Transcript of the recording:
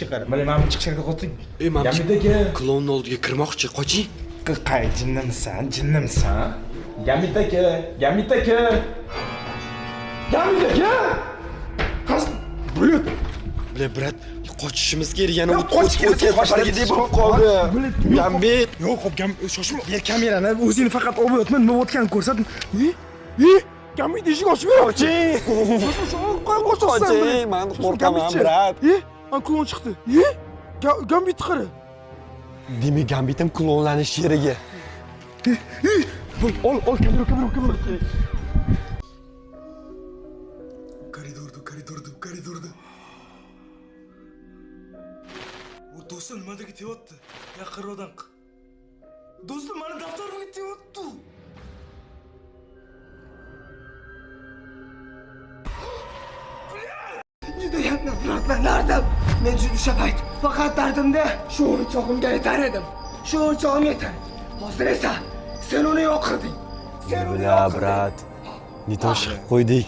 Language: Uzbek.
chiqishga qara. Mana men chiqishga qo'ydim. Gamidagi klonning oldiga kirmoqchi, qoching. Qay jinnimisan? Gamid aka. Qas bulut. Brat, qochishimiz kerak, yana o'tkazib qoldi. Gambit. Yo'q, hop, shoshma. Ber kamerani, o'zingni faqat olib o'tma, nima o'tganini ko'rsatin. Gambit eshik ochib bermoqchi. Qoching, men qo'rqaman, brat. Klon chiqdi. Gambit qara. Demak, Gambitim klonlanish sherigi. Ol, kamera. Koridorda. O do'stim nimaga ketyapti? Yaqinroqdan. Do'stim meni daftarimga ketyapti. Judayam nafratlanardim. Men o'sha payt faqat dardimda shu o'yinchog'imga yetar edim. Shu o'yinchog'im yetar. Hozir esa sen uni yo'q qilding. Brat, nitosh qo'ydik.